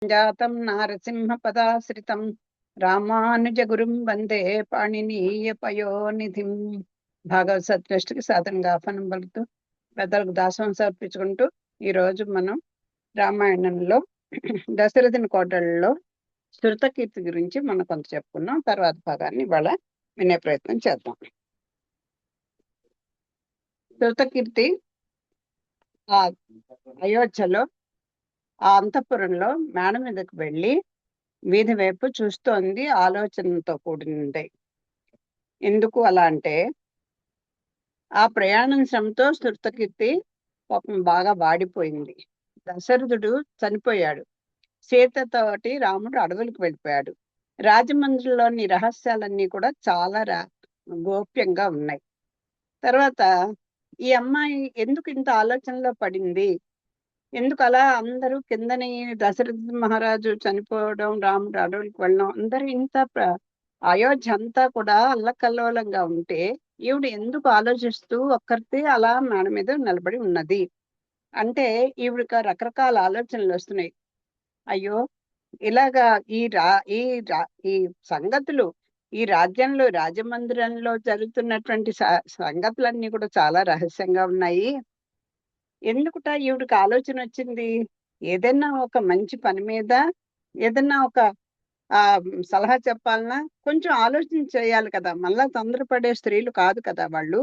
జాతం నారసింహపదాశ్రితం రామానుజగురుం వందే పాణినీయ పయోనిధిం. భాగవత సత్కృష్టికి సాధనగా ఆహ్వానం పలుకుతూ పెద్దలకు దాసం సమర్పించుకుంటూ ఈరోజు మనం రామాయణంలో దశరథుని కోటలలో శృతకీర్తి గురించి మనం కొంత చెప్పుకున్నాం. తర్వాత భాగాన్ని ఇవాళ వినే ప్రయత్నం చేద్దాం. శృతకీర్తి ఆ అయోధ్యలో ఆ అంతఃపురంలో మేడ మీదకు వెళ్ళి వీధి వైపు చూస్తోంది, ఆలోచనతో కూడింది. ఎందుకు అలా అంటే, ఆ ప్రయాణం శ్రమతో శృతకీర్తి పాపం బాగా వాడిపోయింది. దశరథుడు చనిపోయాడు. సీతతోటి రాముడు అడవులకు వెళ్ళిపోయాడు. రాజమండ్రిలోని రహస్యాలన్నీ కూడా చాలా గోప్యంగా ఉన్నాయి. తర్వాత ఈ అమ్మాయి ఎందుకు ఇంత ఆలోచనలో పడింది, ఎందుకు అలా అందరూ కిందని దశరథ మహారాజు చనిపోవడం, రాముడు అడవులకు వెళ్ళడం, అందరూ ఇంత అయోధ్య అంతా కూడా అల్లకల్లోలంగా ఉంటే ఈవిడ ఎందుకు ఆలోచిస్తూ ఒక్కరితే అలా మేడ మీద నిలబడి ఉన్నది అంటే ఈవిడకి రకరకాల ఆలోచనలు వస్తున్నాయి. అయ్యో, ఇలాగా ఈ సంగతులు ఈ రాజ్యంలో రాజమందిరంలో జరుగుతున్నటువంటి సంగతులన్నీ కూడా చాలా రహస్యంగా ఉన్నాయి. ఎందుకుట ఈవిడికి ఆలోచన వచ్చింది? ఏదైనా ఒక మంచి పని మీద ఏదన్నా ఒక సలహా చెప్పాలన్నా కొంచెం ఆలోచన చేయాలి కదా. మళ్ళా తొందరపడే స్త్రీలు కాదు కదా వాళ్ళు.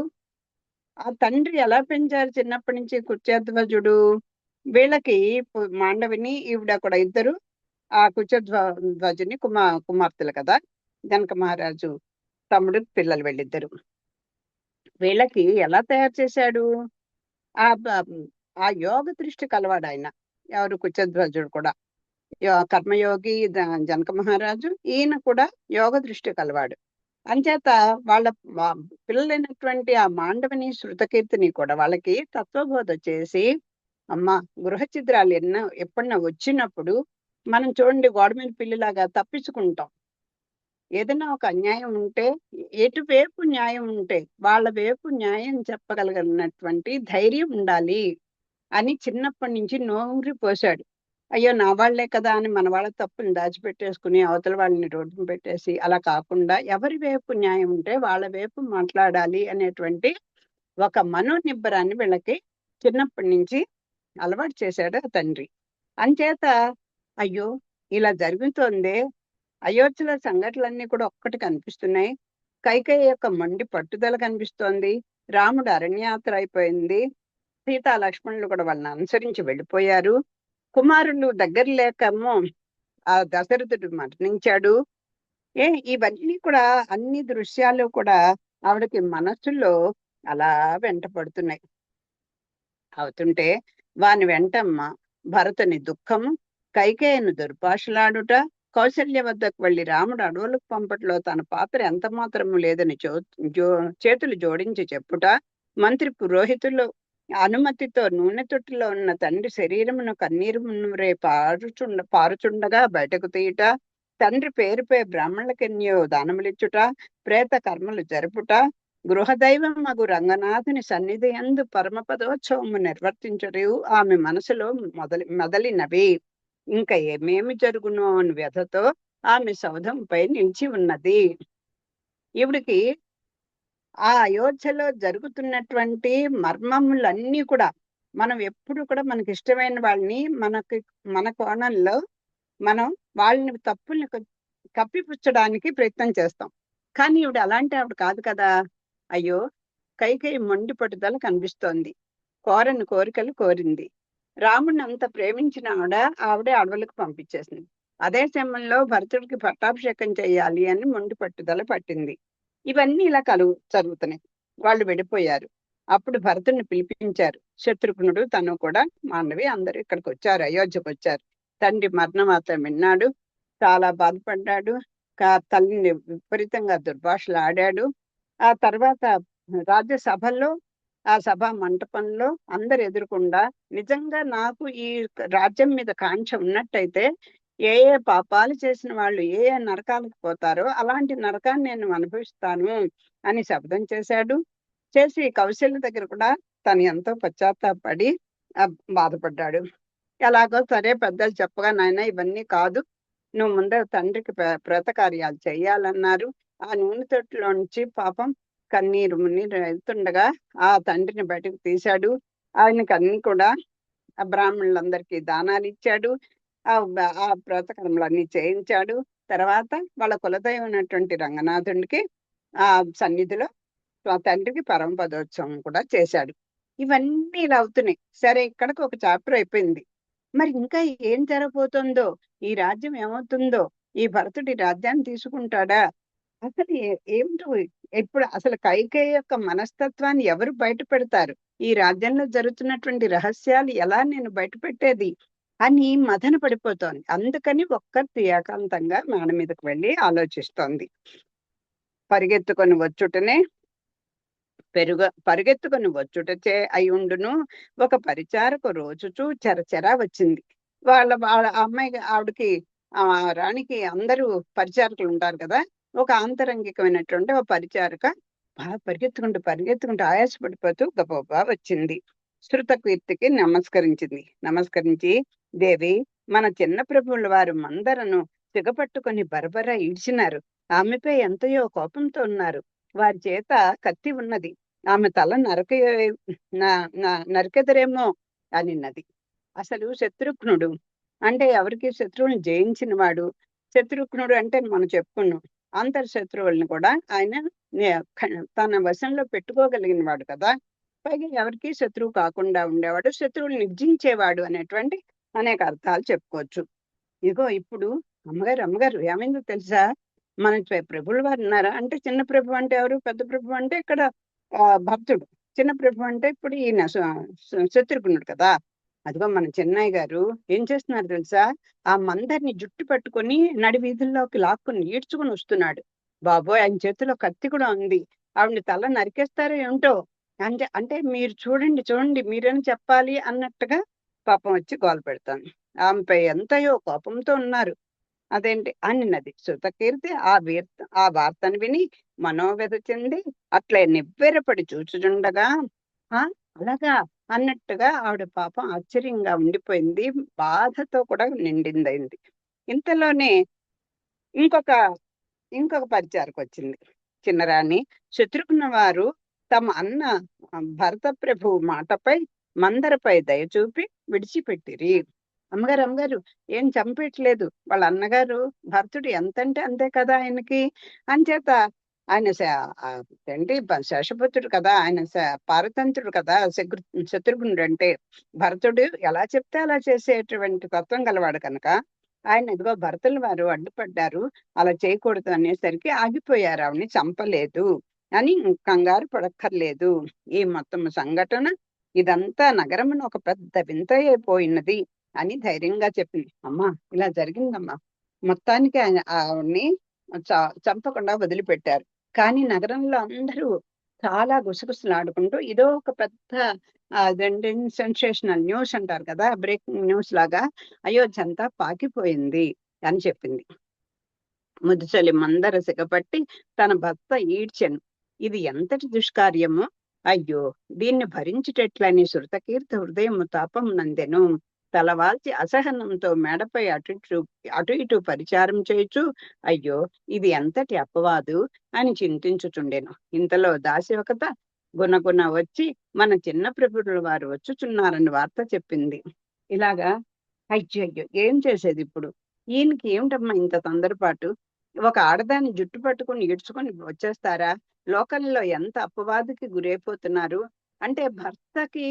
ఆ తండ్రి ఎలా పెంచారు చిన్నప్పటి నుంచి కుచేధ్వజుడు. వీళ్ళకి మాండవిని ఈవిడ కూడా ఇద్దరు ఆ కుచేధ్వజుని కుమార్తెలు కదా. జనక మహారాజు తమ్ముడు పిల్లలు వీళ్ళిద్దరు. వీళ్ళకి ఎలా తయారు చేశాడు? ఆ ఆ యోగ దృష్టి కలవాడు ఆయన. ఎవరు? కుచేధ్వజుడు కూడా కర్మయోగి జనక మహారాజు. ఈయన కూడా యోగ దృష్టి కలవాడు. అంచేత వాళ్ళ పిల్లలైనటువంటి ఆ మాండవిని శృతకీర్తిని కూడా వాళ్ళకి తత్వబోధ చేసి, అమ్మ గృహ ఛిద్రాలు ఎప్పుడన్నా వచ్చినప్పుడు మనం చూడండి, గోడ మీద పిల్లిలాగా తప్పించుకుంటాం. ఏదైనా ఒక అన్యాయం ఉంటే, ఎటువైపు న్యాయం ఉంటే వాళ్ళ వైపు న్యాయం చెప్పగలిగినటువంటి ధైర్యం ఉండాలి అని చిన్నప్పటి నుంచి నోరి పోశాడు. అయ్యో, నా వాళ్లే కదా అని మన వాళ్ళ తప్పుని దాచిపెట్టేసుకుని అవతల వాళ్ళని రోడ్డున పెట్టేసి అలా కాకుండా ఎవరి వైపు న్యాయం ఉంటే వాళ్ళ వైపు మాట్లాడాలి అనేటువంటి ఒక మనోనిబ్బరాన్ని వీళ్ళకి చిన్నప్పటి నుంచి అలవాటు చేశాడు ఆ తండ్రి. అంచేత అయ్యో ఇలా జరుగుతోందే, అయోధ్యలో సంఘటనలన్నీ కూడా ఒక్కటి కనిపిస్తున్నాయి. కైకేయి యొక్క మొండి పట్టుదల కనిపిస్తోంది. రాముడు అరణ్యాత్ర అయిపోయింది. సీతా లక్ష్మణులు కూడా వాళ్ళని అనుసరించి వెళ్ళిపోయారు. కుమారులు దగ్గర లేకమో ఆ దశరథుడు మరణించాడు. ఇవన్నీ కూడా అన్ని దృశ్యాలు కూడా ఆవిడకి మనస్సులో అలా వెంట పడుతున్నాయి. అవుతుంటే వాని వెంటమ్మ భరతుని దుఃఖము, కైకేయను దుర్భాషలాడుట, కౌశల్య వద్దకు వెళ్లి రాముడు అడవులకు పంపట్లో తన పాత్ర ఎంత మాత్రము లేదని చేతులు జోడించి చెప్పుట, మంత్రి పురోహితులు అనుమతితో నూనె తొట్టిలో ఉన్న తండ్రి శరీరమును కన్నీరు మున్నూరే పారుచుండగా బయటకు తీయుట, తండ్రి పేరుపై బ్రాహ్మణులకెన్యో దానములిచ్చుట, ప్రేత కర్మలు జరుపుట, గృహదైవం మగు రంగనాథుని సన్నిధి యందు పరమపదోత్సవము నిర్వర్తించరు ఆమె మనసులో మొదలినవి. ఇంకా ఏమేమి జరుగునో అని వ్యధతో ఆమె సౌధంపై నిలిచి ఉన్నది. ఈవిడికి ఆ అయోధ్యలో జరుగుతున్నటువంటి మర్మములన్నీ కూడా మనం ఎప్పుడు కూడా మనకి ఇష్టమైన వాళ్ళని మన కోణంలో మనం వాళ్ళని తప్పుల్ని కప్పిపుచ్చడానికి ప్రయత్నం చేస్తాం. కానీ ఈవిడ అలాంటి ఆవిడ కాదు కదా. అయ్యో, కైకేయి మొండి పట్టుదల కనిపిస్తోంది. కోరని కోరికలు కోరింది. రాముడిని అంత ప్రేమించిన ఆవిడే అడవులకు పంపించేసింది. అదే సమయంలో భరతుడికి పట్టాభిషేకం చేయాలి అని మొండి పట్టుదల పట్టింది. ఇవన్నీ ఇలా జరుగుతున్నాయి. వాళ్ళు వెళ్ళిపోయారు. అప్పుడు భరతుడిని పిలిపించారు. శత్రుఘ్నుడు తను కూడా మాండవి అందరూ ఇక్కడికి వచ్చారు, అయోధ్యకు వచ్చారు. తండ్రి మరణవార్త విన్నాడు, చాలా బాధపడ్డాడు. తల్లిని విపరీతంగా దుర్భాషలు ఆడాడు. ఆ తర్వాత రాజ్యసభలో ఆ సభా మంటపంలో అందరు ఎదురుకుండా, నిజంగా నాకు ఈ రాజ్యం మీద కాంక్ష ఉన్నట్టయితే ఏ ఏ పాపాలు చేసిన వాళ్ళు ఏ ఏ నరకాలకు పోతారో అలాంటి నరకాన్ని నేను అనుభవిస్తాను అని శపథం చేశాడు. చేసి కౌశల్య దగ్గర కూడా తను ఎంతో పశ్చాత్తాపడి బాధపడ్డాడు. ఎలాగో సరే పెద్దలు చెప్పగా, నాయన ఇవన్నీ కాదు, నువ్వు ముందర తండ్రికి ప్రేత కార్యాలు చెయ్యాలన్నారు. ఆ నూనె తొట్టులో నుంచి పాపం కన్నీరు మున్నీరు వెళ్తుండగా ఆ తండ్రిని బయటకు తీశాడు. ఆయనకి అన్ని కూడా ఆ బ్రాహ్మణులందరికీ దానాలు ఇచ్చాడు. ఆ ప్రేతకర్మలన్నీ చేయించాడు. తర్వాత వాళ్ళ కులదైవమైనటువంటి రంగనాథునికి ఆ సన్నిధిలో ఆ తండ్రికి పరమపదోత్సవం కూడా చేశాడు. ఇవన్నీ ఇలా అవుతున్నాయి. సరే, ఇక్కడికి ఒక చాప్టర్ అయిపోయింది. మరి ఇంకా ఏం జరగబోతుందో, ఈ రాజ్యం ఏమవుతుందో, ఈ భరతుడి రాజ్యాన్ని తీసుకుంటాడా, అసలు ఏమిటో, ఇప్పుడు అసలు కైకేయి యొక్క మనస్తత్వాన్ని ఎవరు బయట పెడతారు, ఈ రాజ్యంలో జరుగుతున్నటువంటి రహస్యాలు ఎలా నేను బయట పెట్టేది అని మదన పడిపోతోంది. అందుకని ఒక్కటి ఏకాంతంగా మేడ మీదకి వెళ్ళి ఆలోచిస్తోంది. పరిగెత్తుకొని వచ్చుటనే పరిగెత్తుకొని వచ్చుటచే అయ్యుండును ఒక పరిచారకు రోజుచూ చెరచెరా వచ్చింది. వాళ్ళ వాళ్ళ అమ్మాయి ఆవిడకి ఆ రాణికి అందరూ పరిచారకులు ఉంటారు కదా. ఒక ఆంతరంగికమైనటువంటి ఒక పరిచారక బాగా పరిగెత్తుకుంటూ పరిగెత్తుకుంటూ ఆయాసపడిపోతూ గబగబా వచ్చింది. శృతకీర్తికి నమస్కరించి, దేవి, మన చిన్న ప్రభువుల వారు మందరను సిగపట్టుకొని బరబర ఈడ్చినారు. ఆమెపై ఎంతయో కోపంతో ఉన్నారు. వారి చేత కత్తి ఉన్నది. ఆమె తల నరికెదరేమో అనిన్నది. అసలు శత్రుఘ్నుడు అంటే ఎవరికి శత్రువుని జయించిన వాడు. శత్రుఘ్నుడు అంటే మనం చెప్పుకున్నాం, అంతర్ శత్రువుల్ని కూడా ఆయన తన వశంలో పెట్టుకోగలిగిన వాడు కదా. పైగా ఎవరికి శత్రువు కాకుండా ఉండేవాడు, శత్రువులు నిర్జించేవాడు అనేటువంటి అనేక అర్థాలు చెప్పుకోవచ్చు. ఇగో ఇప్పుడు అమ్మగారు ఏమైందో తెలుసా, మన ప్రభువుల వారు ఉన్నారా అంటే, చిన్న ప్రభు అంటే ఎవరు, పెద్ద ప్రభు అంటే ఇక్కడ భక్తుడు. చిన్న ప్రభు అంటే ఇప్పుడు ఈయన శత్రుఘ్నుడు కదా. అదిగో మన చెన్నై గారు ఏం చేస్తున్నారు తెలుసా, ఆ మందరిని జుట్టు పట్టుకొని నడి వీధుల్లోకి లాక్కుని ఈడ్చుకుని వస్తున్నాడు. బాబోయ్, ఆయన చేతిలో కత్తి కూడా ఉంది. ఆవిడని తల నరికేస్తారో ఏమిటో. అంటే అంటే మీరు చూడండి మీరేం చెప్పాలి అన్నట్టుగా పాపం వచ్చి గోల పెడతాను. ఆమెపై ఎంతయో కోపంతో ఉన్నారు. అదేంటి అనిన్నది. శృతకీర్తి ఆ వార్తను విని మనోవ్యధ చెంది అట్లే నివ్వెరపడి చూచుచుండగా, ఆ అలాగా అన్నట్టుగా ఆవిడ పాపం ఆశ్చర్యంగా ఉండిపోయింది. బాధతో కూడా నిండిందైంది. ఇంతలోనే ఇంకొక ఇంకొక పరిచారకు వచ్చింది. చిన్నరాణి, శత్రుఘ్న వారు తమ అన్న భరత ప్రభువు మాటపై మందరపై దయచూపి విడిచిపెట్టిరి. అమ్మగారు ఏం చంపేయట్లేదు. వాళ్ళ అన్నగారు భరతుడు ఎంతంటే అంతే కదా ఆయనకి. అంచేత ఆయన ఏంటి శేషపుత్రుడు కదా, ఆయన పారతంత్రుడు కదా. శత్రుఘ్నుడు అంటే భరతుడు ఎలా చెప్తే అలా చేసేటువంటి తత్వం గలవాడు కనుక ఆయన ఇదిగో భరతుల వారు అడ్డుపడ్డారు, అలా చేయకూడదు అనేసరికి ఆగిపోయారు, ఆవిడని చంపలేదు అని కంగారు పడక్కర్లేదు. ఈ మొత్తం సంఘటన ఇదంతా నగరమును ఒక పెద్ద వింత అయిపోయినది అని ధైర్యంగా చెప్పింది. అమ్మా, ఇలా జరిగిందమ్మా. మొత్తానికి ఆవిడ్ని చంపకుండా వదిలిపెట్టారు. కానీ నగరంలో అందరూ చాలా గుసగుసలాడుకుంటూ ఇదో ఒక పెద్ద అదేంటి సెన్సేషనల్ న్యూస్ అంటారు కదా, బ్రేకింగ్ న్యూస్ లాగా అయోధ్య అంతా పాకిపోయింది అని చెప్పింది. ముదుచలి మందర సిగపట్టి తన భర్త ఈడ్చెను. ఇది ఎంతటి దుష్కార్యము! అయ్యో, దీన్ని భరించుటెట్లని శృతకీర్తి హృదయము తాపం నందెను. తలవాల్చి అసహనంతో మేడపై అటు ఇటు పరిచారం చేయుచు, అయ్యో, ఇది ఎంతటి అపవాదు అని చింతించుచుండెను. ఇంతలో దాశివకత గుణగుణ వచ్చి మన చిన్న ప్రభువుల వారు వచ్చుచున్నారని వార్త చెప్పింది. ఇలాగా అయ్యో ఏం చేసేది ఇప్పుడు, ఈయనకి ఏమిటమ్మా ఇంత తొందరపాటు, ఒక ఆడదాన్ని జుట్టు పట్టుకుని ఈడ్చుకొని వచ్చేస్తారా? లోకంలో ఎంత అపవాదుకి గురైపోతున్నారు. అంటే భర్తకి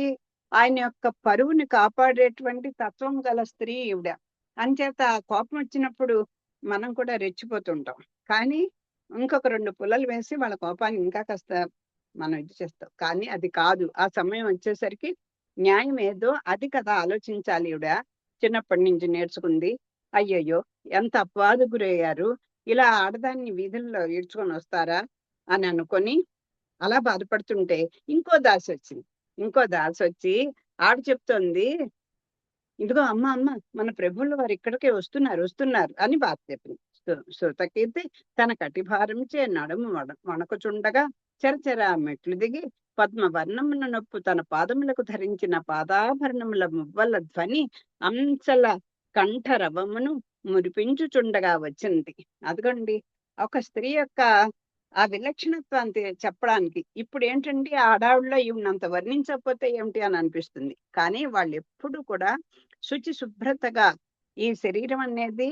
ఆయన యొక్క పరువుని కాపాడేటువంటి తత్వం గల స్త్రీ ఈవిడ. అంచేత కోపం వచ్చినప్పుడు మనం కూడా రెచ్చిపోతుంటాం. కానీ ఇంకొక 2 పుల్లలు వేసి వాళ్ళ కోపాన్ని ఇంకా కాస్త మనం ఇది చేస్తాం. కానీ అది కాదు. ఆ సమయం వచ్చేసరికి న్యాయం ఏదో అది కదా ఆలోచించాలి ఈవిడ. చిన్నప్పటి నుంచి నేర్చుకుంది. అయ్యయ్యో, ఎంత అపవాదు గురయ్యారు, ఇలా ఆడదాన్ని వీధుల్లో ఈడ్చుకొని వస్తారా అని అనుకొని అలా బాధపడుతుంటే ఇంకో దాసి వచ్చి ఆవిడ చెప్తోంది, ఇదిగో అమ్మ మన ప్రభువుల వారు ఇక్కడికే వస్తున్నారు అని బాధ చెప్పింది. శృతకీర్తి తన కటిభారంచే నడుము వణకుచుండగా చరచర మెట్లు దిగి పద్మవర్ణమున నొప్పు తన పాదములకు ధరించిన పాదాభరణముల మువ్వల ధ్వని అంశల కంఠరవమును మురిపించుచుండగా వచ్చింది. అదిగోండి ఒక స్త్రీ యొక్క ఆ విలక్షణత్వాన్ని చెప్పడానికి. ఇప్పుడు ఏంటంటే ఆ ఆడావిడలో ఈవినంత వర్ణించకపోతే ఏమిటి అని అనిపిస్తుంది. కానీ వాళ్ళు ఎప్పుడు కూడా శుచి శుభ్రతగా, ఈ శరీరం అనేది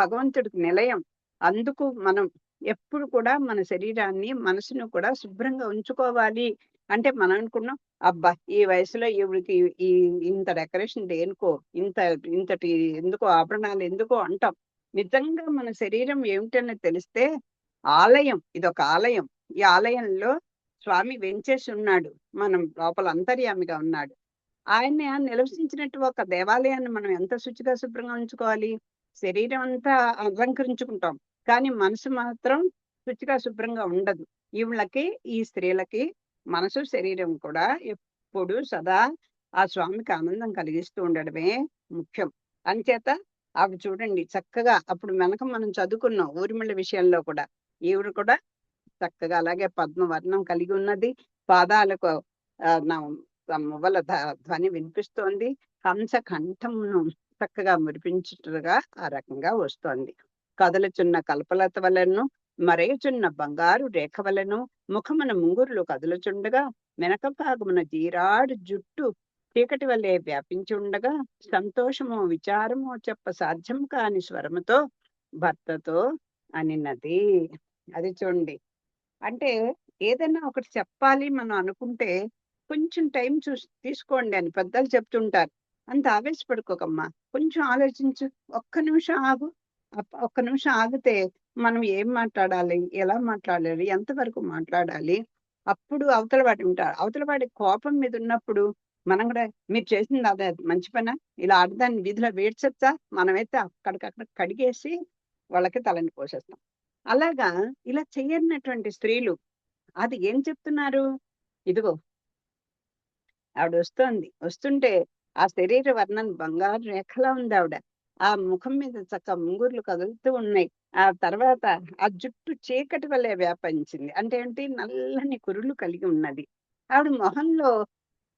భగవంతుడికి నిలయం. అందుకు మనం ఎప్పుడు కూడా మన శరీరాన్ని, మనసును కూడా శుభ్రంగా ఉంచుకోవాలి. అంటే మనం అనుకున్నాం, అబ్బా ఈ వయసులో ఈవిడికి ఈ ఇంత డెకరేషన్ దేనికో, ఇంతటి ఎందుకో, ఆభరణాలు ఎందుకో అంటాం. నిజంగా మన శరీరం ఏమిటని తెలిస్తే ఆలయం, ఇదొక ఆలయం. ఈ ఆలయంలో స్వామి వెంచేసి ఉన్నాడు. మనం లోపల అంతర్యామిగా ఉన్నాడు. ఆయన్ని నివసించినట్టు ఒక దేవాలయాన్ని మనం ఎంత శుచిగా శుభ్రంగా ఉంచుకోవాలి. శరీరం అంతా అలంకరించుకుంటాం, కానీ మనసు మాత్రం శుచిగా శుభ్రంగా ఉండదు. ఈవిళ్ళకి, ఈ స్త్రీలకి మనసు శరీరం కూడా ఎప్పుడు సదా ఆ స్వామికి ఆనందం కలిగిస్తూ ఉండడమే ముఖ్యం. అంచేత ఆవిడ చూడండి చక్కగా, అప్పుడు వెనక మనం చదువుకున్నాం ఊర్మిళ విషయంలో కూడా, ఈవిడ కూడా చక్కగా అలాగే పద్మవర్ణం కలిగి ఉన్నది. పాదాలకు మువ్వల ధ్వని వినిపిస్తోంది. హంస కంఠమును చక్కగా మురిపించుటగా ఆ రకంగా వస్తోంది. కదలుచున్న కల్పలత వలెను, మరేచున్న బంగారు రేఖ వలెను ముఖమున ముంగురులు కదులుచుండగా, వెనక భాగమున జీరాడు జుట్టు చీకటి వలె వ్యాపించి ఉండగా, సంతోషము విచారము చెప్ప సాధ్యం కాని స్వరముతో భర్తతో అనినది. అది చూడండి. అంటే ఏదైనా ఒకటి చెప్పాలి మనం అనుకుంటే కొంచెం టైం తీసుకోండి అని పెద్దలు చెప్తుంటారు. అంత ఆవేశపడుకోకమ్మా, కొంచెం ఆలోచించు, ఒక్క నిమిషం ఆగు. ఒక్క నిమిషం ఆగితే మనం ఏం మాట్లాడాలి, ఎలా మాట్లాడాలి, ఎంతవరకు మాట్లాడాలి, అప్పుడు అవతల వాడు ఉంటాడు. అవతల వాడి కోపం మీద ఉన్నప్పుడు మనం కూడా, మీరు చేసింది అదే మంచి పనా, ఇలా ఆడదాన్ని వీధిలో వేడ్చొచ్చా, మనమైతే అక్కడికక్కడ కడిగేసి వాళ్ళకి తలని పోసేస్తాం. అలాగా ఇలా చెయ్యనటువంటి స్త్రీలు అది ఏం చెప్తున్నారు? ఇదిగో ఆవిడ వస్తుంటే ఆ శరీర వర్ణం బంగారు రేఖలా ఉంది ఆవిడ. ఆ ముఖం మీద చక్క ముంగుర్లు కదులుతూ ఉన్నాయి. ఆ తర్వాత ఆ జుట్టు చీకటి వలె వ్యాపించింది. అంటే ఏంటి, నల్లని కురులు కలిగి ఉన్నది ఆవిడ మొహంలో.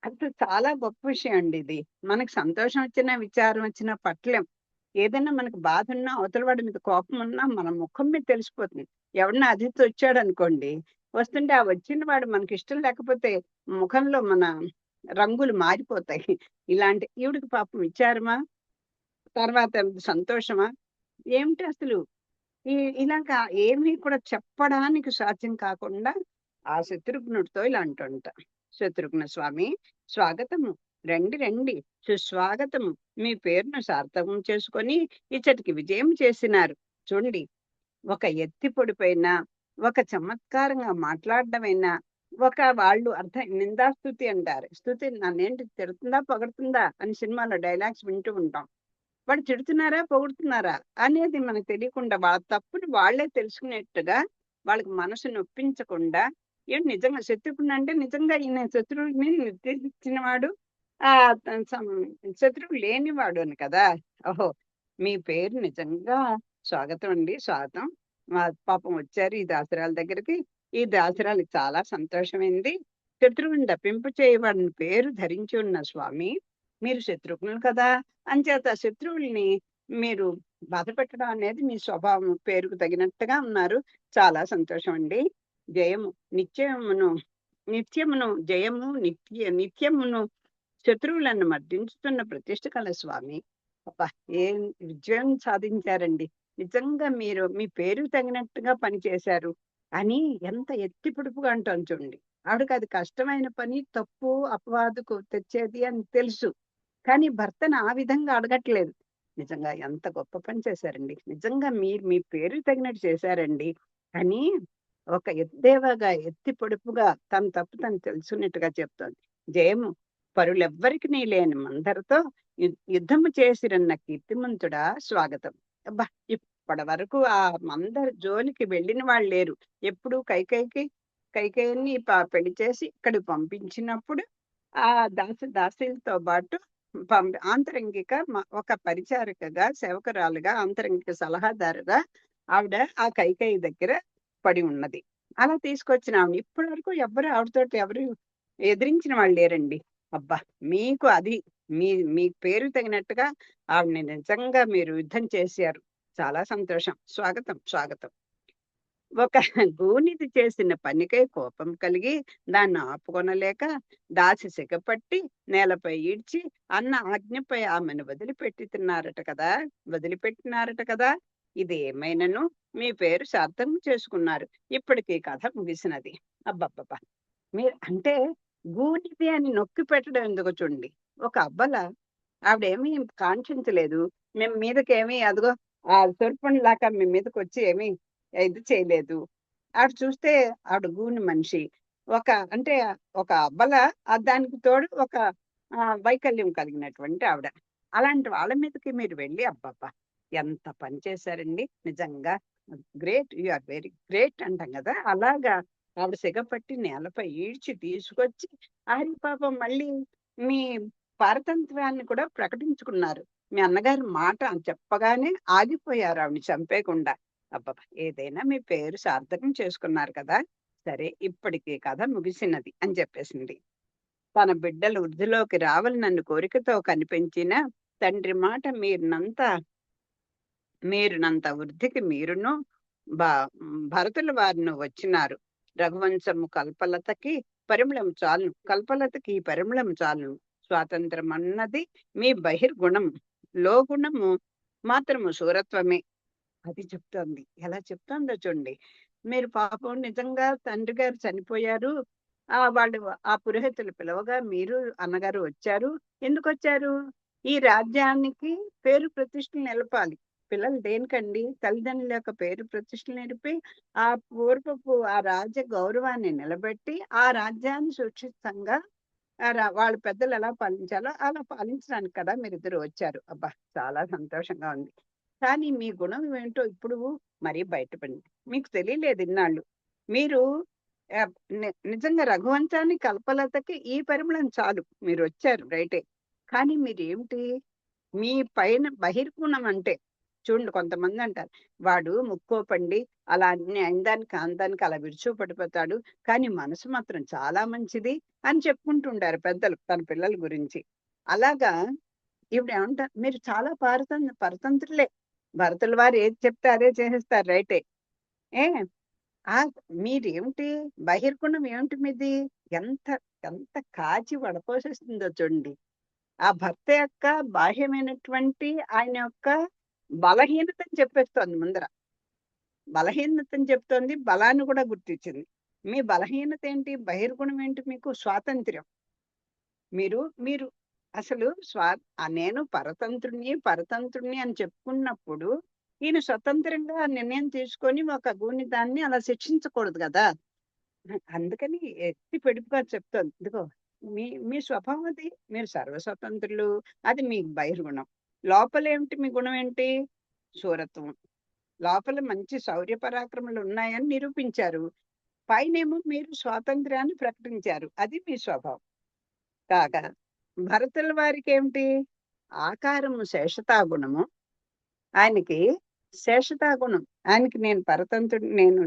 అసలు చాలా గొప్ప విషయం అండి ఇది. మనకు సంతోషం వచ్చినా, విచారం వచ్చినా పట్టలేం. ఏదైనా మనకు బాధ ఉన్నా, అవతల వాడి మీద కోపం ఉన్నా మన ముఖం మీద తెలిసిపోతుంది. ఎవరన్నా అతిథి వచ్చాడు అనుకోండి, వస్తుంటే ఆ వచ్చిన వాడు మనకి ఇష్టం లేకపోతే ముఖంలో మన రంగులు మారిపోతాయి. ఇలాంటి ఈవిడికి పాపం విచారమా, తర్వాత సంతోషమా, ఏమిటి అసలు ఇలాగా ఏమీ కూడా చెప్పడానికి సాధ్యం కాకుండా ఆ శత్రుఘ్నుడితో ఇలా అంటుంట. శత్రుఘ్న స్వామి స్వాగతము, రండి రండి, సుస్వాగతము. మీ పేరును సార్థకం చేసుకొని ఇచ్చటికి విజయం చేసినారు. చూడండి, ఒక ఎత్తి పొడిపైన, ఒక చమత్కారంగా మాట్లాడడమైనా, ఒక వాళ్ళు నిందాస్తుతి అంటారు. స్తుతి నన్నేంటి తిడుతుందా పొగడుతుందా అని సినిమాలో డైలాగ్స్ వింటూ ఉంటాం. వాడు తిడుతున్నారా పొగుడుతున్నారా అనేది మనకు తెలియకుండా, వాళ్ళ తప్పుని వాళ్ళే తెలుసుకునేట్టుగా వాళ్ళకి మనసు నొప్పించకుండా, ఏంటి నిజంగా శత్రుఘ్నుడు అంటే నిజంగా ఈయన శత్రువుని నిర్దేశించిన వాడు, ఆ శత్రువు లేనివాడు అని కదా. ఓహో, మీ పేరు నిజంగా స్వాగతం అండి, స్వాగతం. మా పాపం వచ్చారు ఈ దాసరాల దగ్గరికి, ఈ దాసరాలకు చాలా సంతోషమైంది. శత్రువుని తప్పింపు చేయబడిన పేరు ధరించి ఉన్న స్వామి మీరు శత్రుఘ్నులు కదా, అంచేత శత్రువుల్ని మీరు బాధ పెట్టడం అనేది మీ స్వభావం, పేరుకు తగినట్టుగా ఉన్నారు. చాలా సంతోషం అండి. జయము నిత్యమును, నిత్యమును జయము నిత్యమును శత్రువులను మర్దించుతున్న ప్రతిష్ఠ కల స్వామి. అబ్బా, ఏం విజయం సాధించారండి. నిజంగా మీరు మీ పేరు తగినట్టుగా పనిచేశారు అని ఎంత ఎత్తి పొడుపుగా అంటాను చూడండి. ఆవిడకి అది కష్టమైన పని, తప్పు అపవాదుకు తెచ్చేది అని తెలుసు. కానీ భర్తను ఆ విధంగా అడగట్లేదు. నిజంగా ఎంత గొప్ప పని చేశారండి. నిజంగా మీరు మీ పేరు తగినట్టు చేశారండి. కానీ ఒక ఎద్దేవాగా, ఎత్తి పొడుపుగా తన తప్పు తను తెలుసుకున్నట్టుగా చెప్తోంది. జయము పరులెవ్వరికి నీ లేని మందరితో యుద్ధము చేసిరన్న కీర్తిమంతుడా స్వాగతం. అబ్బా, ఇప్పటి వరకు ఆ మందరి జోలికి వెళ్ళిన వాళ్ళు లేరు. ఎప్పుడు కైకేయిని పెళ్లి చేసి ఇక్కడికి పంపించినప్పుడు ఆ దాసీలతో పాటు ఆంతరంగిక ఒక పరిచారికగా, సేవకురాలుగా, ఆంతరంగిక సలహాదారుగా ఆవిడ ఆ కైకేయి దగ్గర పడి ఉన్నది. అలా తీసుకొచ్చిన ఆవిడ ఇప్పటి వరకు ఆవిడతోటి ఎవరు ఎదిరించిన వాళ్ళు లేరండి. అబ్బా! మీకు అది మీ మీ పేరు తగినట్టుగా ఆవిడని నిజంగా మీరు యుద్ధం చేశారు. చాలా సంతోషం. స్వాగతం, స్వాగతం. ఒక గూనిది చేసిన పనికై కోపం కలిగి దాన్ని ఆపుకొనలేక దాసి సిగపట్టి నేలపై ఈడ్చి అన్న ఆజ్ఞపై ఆమెను వదిలిపెట్టినారట కదా. ఇది ఏమైనను మీ పేరు సార్థం చేసుకున్నారు. ఇప్పటికీ కథ ముగిసినది. అబ్బబ్బబ్బా! మీరు అంటే గూనిది అని నొక్కి పెట్టడం ఎందుకో చూడండి. ఒక అబ్బల ఆవిడేమీ కాంక్షించలేదు. మేము మీదకేమి అదిగో ఆ శూర్పణఖ మీ మీదకొచ్చి ఏమీ ఇది చేయలేదు. ఆవిడ చూస్తే ఆవిడ గూని మనిషి. అంటే ఒక అబ్బల దానికి తోడు ఒక వైకల్యం కలిగినటువంటి ఆవిడ. అలాంటి వాళ్ళ మీదకి మీరు వెళ్ళి అబ్బబ్బా! ఎంత పని చేశారండి నిజంగా. Great. You are very great అంటాం గదా! అలాగా ఆవిడ సిగపట్టి నేలపై ఈడ్చి తీసుకొచ్చి పాపం మళ్ళీ మీ పారతంత్ర్యాన్ని కూడా ప్రకటించుకున్నారు. మీ అన్నగారి మాట చెప్పగానే ఆగిపోయారు ఆవిడని చంపేయకుండా. అబ్బబ్బా! ఏదైనా మీ పేరు సార్థకం చేసుకున్నారు కదా! సరే ఇప్పటికి కథ ముగిసినది అని చెప్పేసింది. తన బిడ్డలు వృద్ధిలోకి రావాలన్న కోరికతో కనిపించిన తండ్రి మాట మీరునంత వృద్ధికి మీరును బా భరతుల వారిను వచ్చినారు. రఘువంశము కల్పలతకి ఈ పరిమళం చాలును. స్వాతంత్రం అన్నది మీ బహిర్గుణం, లో గుణము మాత్రము శూరత్వమే. అది చెప్తోంది. ఎలా చెప్తోందో చూడండి. మీరు పాపం నిజంగా తండ్రి గారు చనిపోయారు. వాళ్ళు ఆ పురోహితులు పిలవగా మీరు అన్నగారు వచ్చారు. ఎందుకొచ్చారు? ఈ రాజ్యానికి పేరు ప్రతిష్టలు నిలపాలి. పిల్లలు దేనికండి? తల్లిదండ్రుల యొక్క పేరు ప్రతిష్టలు నిలిపి, ఆ పూర్వపు ఆ రాజ్య గౌరవాన్ని నిలబెట్టి, ఆ రాజ్యాన్ని సురక్షితంగా వాళ్ళ పెద్దలు ఎలా పాలించాలో అలా పాలించడానికి కదా మీరిద్దరు వచ్చారు. అబ్బా! చాలా సంతోషంగా ఉంది. కానీ మీ గుణం ఏంటో ఇప్పుడు మరీ బయటపడింది. మీకు తెలియలేదు ఇన్నాళ్ళు. మీరు నిజంగా రఘువంశాన్ని కల్పలతకి ఈ పరిమళం చాలు. మీరొచ్చారు రైటే. కానీ మీరేమిటి? మీ పైన బహిర్గుణం అంటే చూడండి కొంతమంది అంటారు. వాడు ముక్కోపండి అలా అన్ని అయిందానికి అందానికి అలా విరుచుకుపడిపోతాడు. కానీ మనసు మాత్రం చాలా మంచిది అని చెప్పుకుంటుండారు పెద్దలు తన పిల్లల గురించి. అలాగా ఈవిడేమంటారు, మీరు చాలా పరతంత్రులే. భరతుల వారు ఏది చెప్తే అదే చేసేస్తారు రైటే. ఏ ఆ మీరేమిటి బహిర్గుణం ఏమిటి మీది? ఎంత ఎంత కాచి వడపోసేస్తుందో చూడండి. ఆ భర్త యొక్క బాహ్యమైనటువంటి ఆయన యొక్క బలహీనతని చెప్పేస్తోంది ముందర. బలహీనతని చెప్తోంది, బలాన్ని కూడా గుర్తించింది. మీ బలహీనత ఏంటి? బహిర్గుణం ఏంటి మీకు? స్వాతంత్ర్యం. మీరు మీరు అసలు నేను పరతంత్రుణ్ణి అని చెప్పుకున్నప్పుడు ఈయన స్వతంత్రంగా నిర్ణయం తీసుకొని ఒక గూని దాన్ని అలా శిక్షించకూడదు కదా! అందుకని ఎత్తి పెడుపుగా చెప్తోంది. ఇదిగో మీ మీ స్వభావం అది. మీరు సర్వస్వతంత్రులు. అది మీ బహిర్గుణం. లోపలేమిటి మీ గుణం ఏంటి? శూరత్వం. లోపల మంచి శౌర్య పరాక్రమాలు ఉన్నాయని నిరూపించారు. పైనేమో మీరు స్వాతంత్ర్యాన్ని ప్రకటించారు. అది మీ స్వభావం. కాగా భరతుల వారికేమిటి? ఆకారము శేషతా గుణము. ఆయనకి శేషతా గుణం. ఆయనకి నేను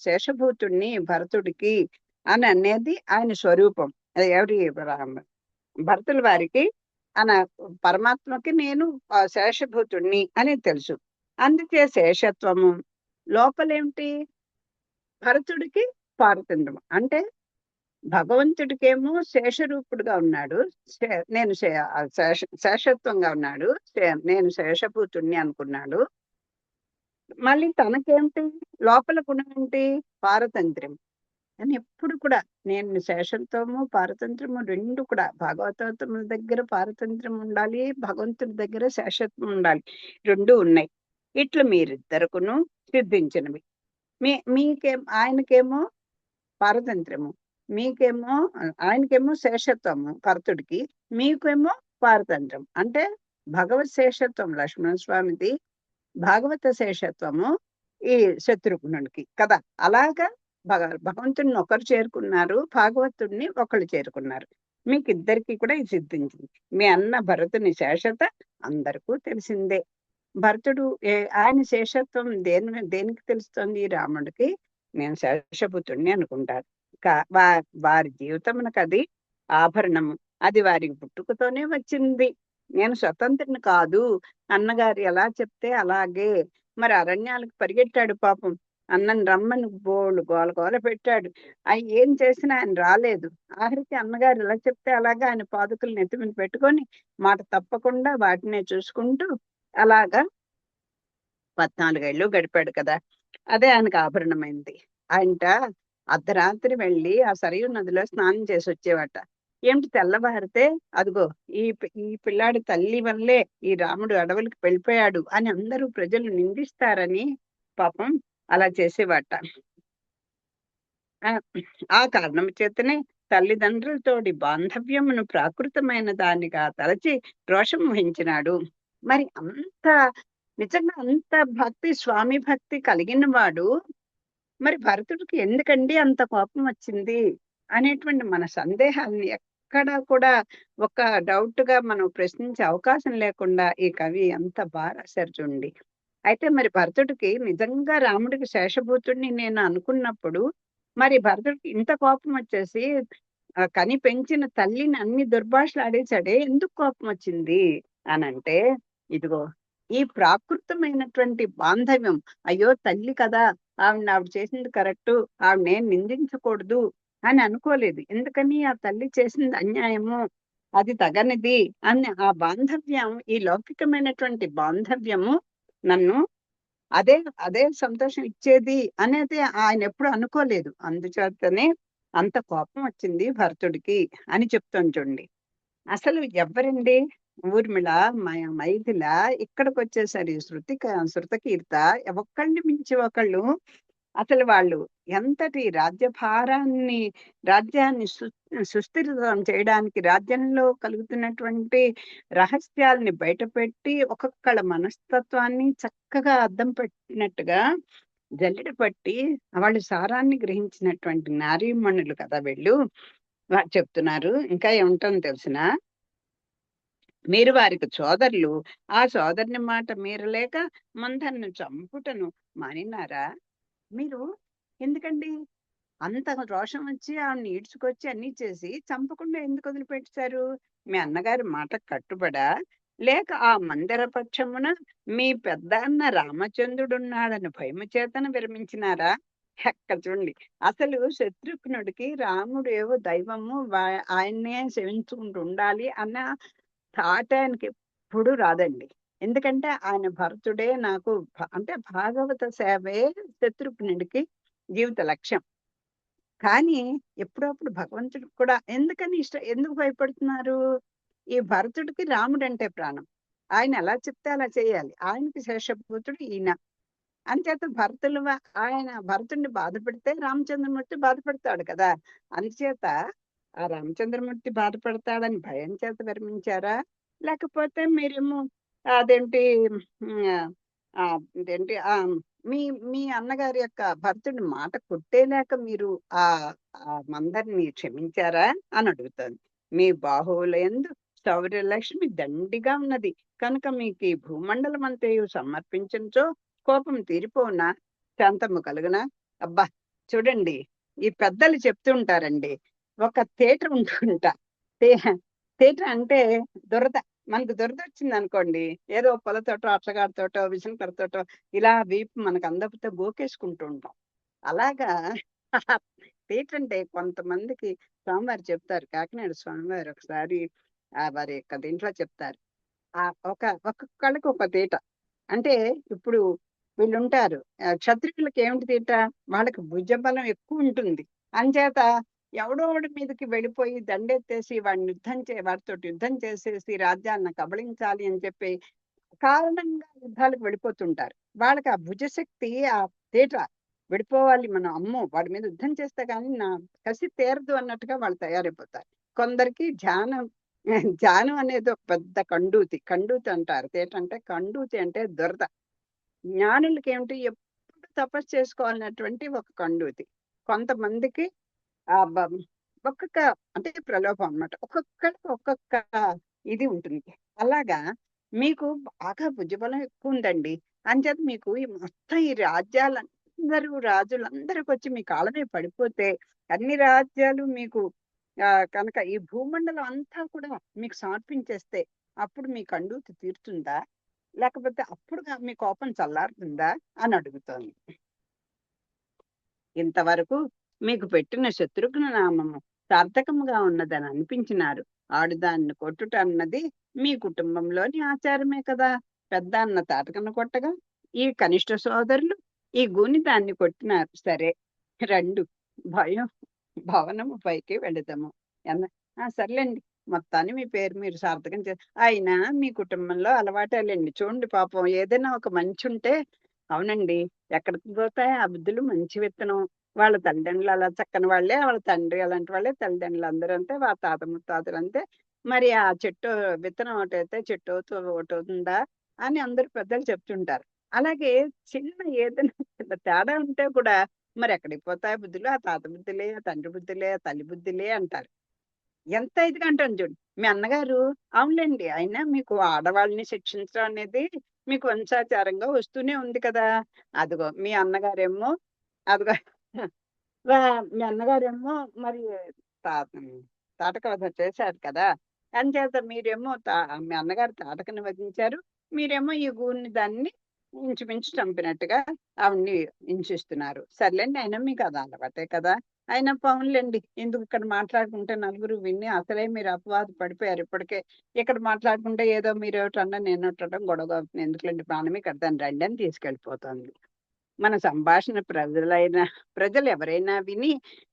శేషభూతుడిని భరతుడికి అని అనేది ఆయన స్వరూపం. అది భరతుల వారికి పరమాత్మకి నేను శేషభూతుడిని అని తెలుసు. అందుకే శేషత్వము. లోపలేమిటి? భరతుడికి పారతంత్రము. అంటే భగవంతుడికేమో శేషరూపుడుగా ఉన్నాడు. నేను శేషత్వంగా ఉన్నాడు. నేను శేషభూతుణ్ణి అనుకున్నాడు. మళ్ళీ తనకేమిటి? లోపల గుణం ఏంటి? పారతంత్ర్యం. అని ఎప్పుడు కూడా నేను శేషత్వము, పారతంత్రము 2 కూడా భాగవతోత్తముల దగ్గర పారతంత్రం ఉండాలి. భగవంతుడి దగ్గర శేషత్వం ఉండాలి. 2 ఉన్నాయి. ఇట్లా మీరిద్దరుకును సిద్ధించినవి. ఆయనకేమో పారతంత్రము. ఆయనకేమో శేషత్వము భరతుడికి. మీకేమో పారతంత్రం. అంటే భగవత్ శేషత్వం లక్ష్మణ స్వామిది. భాగవత శేషత్వము ఈ శత్రుఘ్నుడికి కదా! అలాగా భగవంతుడిని ఒకరు చేరుకున్నారు. భాగవతుడిని ఒకళ్ళు చేరుకున్నారు. మీకిద్దరికీ కూడా ఇది సిద్ధించింది. మీ అన్న భరతుని శేషత అందరికీ తెలిసిందే. భరతుడు ఆయన శేషత్వం దేనికి తెలుస్తోంది రాముడికి? నేను శేషపుత్రుడిని అనుకుంటారు. వారి జీవితమునకు అది ఆభరణము. అది వారికి పుట్టుకతోనే వచ్చింది. నేను స్వతంత్రుని కాదు. అన్నగారు ఎలా చెప్తే అలాగే. మరి అరణ్యాలకు పరిగెట్టాడు పాపం. అన్నను రమ్మని బోళ్ళు గోల గోల పెట్టాడు. ఏం చేసినా ఆయన రాలేదు. ఆఖరికి అన్నగారు ఎలా చెప్తే అలాగా ఆయన పాదుకలు నెత్తి మీద పెట్టుకొని మాట తప్పకుండా వాటినే చూసుకుంటూ అలాగా 14 ఏళ్ళు గడిపాడు కదా. అదే ఆయనకు ఆభరణమైంది. ఆయనట అర్ధరాత్రి వెళ్ళి ఆ సరయూ నదిలో స్నానం చేసి వచ్చేవాట. ఏమిటి తెల్లవారితే అదిగో ఈ పిల్లాడి తల్లి వల్లే ఈ రాముడు అడవులకు వెళ్ళిపోయాడు అని అందరూ ప్రజలు నిందిస్తారని పాపం అలా చేసేవాట. ఆ ఆ కారణం చేతనే తల్లిదండ్రులతోటి బాంధవ్యమును ప్రాకృతమైన దానిగా తలచి రోషం వహించినాడు. మరి అంత నిజంగా అంత భక్తి, స్వామి భక్తి కలిగిన వాడు మరి భరతుడికి ఎందుకండి అంత కోపం వచ్చింది అనేటువంటి మన సందేహాన్ని ఎక్కడా కూడా ఒక డౌట్ గా మనం ప్రశ్నించే అవకాశం లేకుండా ఈ కవి ఎంత బాగా రాశారు చూడండి. అయితే మరి భరతుడికి నిజంగా రాముడికి శేషభూతుడిని నేను అనుకున్నప్పుడు మరి భరతుడికి ఇంత కోపం వచ్చేసి కని పెంచిన తల్లిని అన్ని దుర్భాషలు ఆడేశాడే, ఎందుకు కోపం వచ్చింది అని అంటే, ఇదిగో ఈ ప్రాకృతమైనటువంటి బాంధవ్యం. అయ్యో తల్లి కదా, ఆవిడ చేసింది కరెక్టు, ఆవిడనేం నిందించకూడదు అని అనుకోలేదు. ఎందుకని ఆ తల్లి చేసింది అన్యాయము, అది తగనిది అని ఆ బాంధవ్యం, ఈ లౌకికమైనటువంటి బాంధవ్యము నన్ను అదే అదే సంతోషం ఇచ్చేది అనేది ఆయన ఎప్పుడు అనుకోలేదు. అందుచేతనే అంత కోపం వచ్చింది భరతుడికి అని చెప్తాను చూడండి. అసలు ఎవ్వరండి ఊర్మిళ, మైథిల ఇక్కడికొచ్చేసరి శృతకీర్త ఒకళ్ళని మించి ఒకళ్ళు అసలు వాళ్ళు ఎంతటి రాజ్యాన్ని సుస్థిరం చేయడానికి రాజ్యంలో కలుగుతున్నటువంటి రహస్యాల్ని బయటపెట్టి ఒక్కొక్కళ్ళ మనస్తత్వాన్ని చక్కగా అద్దం పెట్టినట్టుగా జల్లెడ పట్టి వాళ్ళు సారాన్ని గ్రహించినటువంటి నారీమణులు కదా వీళ్ళు. చెప్తున్నారు ఇంకా ఏముంటుందో తెలిసినా, మీరు వారికి సోదరులు, ఆ సోదరుని మాట మీరలేక మందన్ను చంపుటను మానినారా? మీరు ఎందుకండి అంత రోషం వచ్చి ఆవిడని ఈడ్చుకొచ్చి అన్ని చేసి చంపకుండా ఎందుకు వదిలిపెట్టారు? మీ అన్నగారి మాట కట్టుబడా, లేక ఆ మందిర పక్షమున మీ పెద్ద అన్న రామచంద్రుడున్నాడని భయము చేతన విరమించినారా? ఎక్కడ చూడండి, అసలు శత్రుఘ్నుడికి రాముడు ఏవో దైవము, ఆయన్నే సేవించుకుంటూ ఉండాలి అన్న థాట్ ఆయనకి ఎప్పుడు రాదండి. ఎందుకంటే ఆయన భరతుడే నాకు అంటే భాగవత సేవే శత్రుఘ్నుడికి జీవిత లక్ష్యం. కానీ ఎప్పుడప్పుడు భగవంతుడికి కూడా ఎందుకు భయపడుతున్నారు? ఈ భరతుడికి రాముడంటే ప్రాణం. ఆయన ఎలా చెప్తే అలా చేయాలి. ఆయనకి శేషపుత్రుడు ఈయన. అంచేత ఆయన భరతుడిని బాధపెడితే రామచంద్రమూర్తి బాధపడతాడు కదా. అందుచేత ఆ రామచంద్రమూర్తి బాధపడతాడని భయం చేత విరమించారా? లేకపోతే మీరేమో అదేంటి అదేంటి మీ మీ అన్నగారి యొక్క భర్తుడి మాట కొట్టేలేక మీరు ఆ మందరిని క్షమించారా అని అడుగుతాను. మీ బాహువులందు శౌర్యలక్ష్మి దండిగా ఉన్నది కనుక మీకు ఈ భూమండలం అంతయు సమర్పించంచో కోపం తీరిపోనా, శాంతము కలుగునా. అబ్బా చూడండి, ఈ పెద్దలు చెప్తుంటారండి, ఒక థియేటర్ ఉంటుంటా. థియేటర్ అంటే దురద. మనకు దురద వచ్చింది అనుకోండి, ఏదో పొలతోటో అట్లగాడితోటో విసనకరతోటో ఇలా వీపు మనకు అందరితో గోకేసుకుంటూ ఉంటాం. అలాగా థియేటర్ అంటే కొంతమందికి స్వామివారు చెప్తారు, కాకినాడ స్వామివారు ఒకసారి వారి యొక్క దీంట్లో చెప్తారు, ఒక్కొక్కళ్ళకి ఒక తీట. అంటే ఇప్పుడు వీళ్ళుంటారు క్షత్రియులకి ఏమిటి తీట, వాళ్ళకి భుజబలం ఎక్కువ ఉంటుంది. అంచేత ఎవడోడి మీదకి వెళ్ళిపోయి దండెత్తేసి వాడితో యుద్ధం చేసేసి రాజ్యాన్ని కబళించాలి అని చెప్పి కారణంగా యుద్ధాలకు వెళ్ళిపోతుంటారు. వాళ్ళకి ఆ భుజశక్తి, ఆ తీట విడిపోవాలి, మనం అమ్మో వాడి మీద యుద్ధం చేస్తే కానీ నా కసి తీరదు అన్నట్టుగా వాళ్ళు తయారైపోతారు. కొందరికి ధ్యానం అనేది ఒక పెద్ద కండూతి అంటారు. తేటంటే కండూతి అంటే దురద. జ్ఞానులకి ఏమిటి, ఎప్పుడు తపస్సు చేసుకోవాలన్నటువంటి ఒక కండూతి. కొంతమందికి ఆ ఒక్కొక్క అంటే ప్రలోభం అన్నమాట. ఒక్కొక్కరికి ఒక్కొక్క ఇది ఉంటుంది. అలాగా మీకు బాగా భుజబలం ఎక్కువ ఉందండి. అంచేత మీకు ఈ మొత్తం ఈ రాజ్యాలన్నీ అందరూ రాజులందరికి వచ్చి మీ కాళ్ళ మీద పడిపోతే అన్ని రాజ్యాలు మీకు కనుక ఈ భూమండలం అంతా కూడా మీకు సమర్పించేస్తే అప్పుడు మీ కండూతి తీరుతుందా? లేకపోతే అప్పుడు మీ కోపం చల్లారుతుందా అని అడుగుతోంది. ఇంతవరకు మీకు పెట్టిన శత్రుఘ్న నామము సార్థకముగా ఉన్నదని అనిపించినారు. ఆడుదాన్ని కొట్టుట అన్నది మీ కుటుంబంలోని ఆచారమే కదా. పెద్ద అన్న తాటకను కొట్టగా ఈ కనిష్ట సోదరులు ఈ గూని దాన్ని కొట్టినారు. సరే రెండు భయం భవనము పైకి వెళదాము అన్న. సర్లేండి, మొత్తాన్ని మీ పేరు మీరు సార్థకం అయినా మీ కుటుంబంలో అలవాటేలేండి. చూడండి పాపం ఏదైనా ఒక మంచి ఉంటే అవునండి, ఎక్కడికి పోతాయి ఆ బుద్ధులు? మంచి విత్తనం వాళ్ళ తల్లిదండ్రులు అలా చక్కని వాళ్ళే, వాళ్ళ తండ్రి అలాంటి వాళ్ళే, తల్లిదండ్రులు అందరూ అంతే, వాళ్ళ తాత ముత్తాతలు అంతే. మరి ఆ చెట్టు విత్తనం ఒకటైతే చెట్టు ఒకటి అవుతుందా అని అందరు పెద్దలు చెప్తుంటారు. అలాగే చిన్న ఏదైనా చిన్న తేడా ఉంటే కూడా మరి ఎక్కడికి పోతాయి బుద్ధులు? ఆ తాత బుద్ధులే, ఆ తండ్రి బుద్ధులే, ఆ తల్లి బుద్ధులే అంటారు. ఎంత ఇదిగా అంటాను చూడు. మీ అన్నగారు అవునులేండి, అయినా మీకు ఆడవాళ్ళని శిక్షించడం అనేది మీకు వంశాచారంగా వస్తూనే ఉంది కదా. అదిగో మీ అన్నగారేమో అదిగో మీ అన్నగారేమో మరి తా- తాటకవధ చేశారు కదా. అంచేత మీరేమో మీ అన్నగారు తాటకని వధించారు, మీరేమో ఈ గూని దాన్ని ఇంచుమించు చంపినట్టుగా ఆవిడ్ని హింసిస్తున్నారు. సర్లేండి, అయినా మీకు అది అలవాటే కదా. అయినా పౌన్లేండి, ఎందుకు ఇక్కడ మాట్లాడుకుంటే నలుగురు విని అసలే మీరు అపవాదు పడిపోయారు ఇప్పటికే. ఇక్కడ మాట్లాడుకుంటే ఏదో మీరు ఏమిటన్నా నేను ఒకటనడం గొడవ అవుతుంది. ఎందుకులేండి, ప్రాణమే కడతాను రండి అని తీసుకెళ్ళిపోతుంది. మన సంభాషణ ప్రజలు ఎవరైనా విని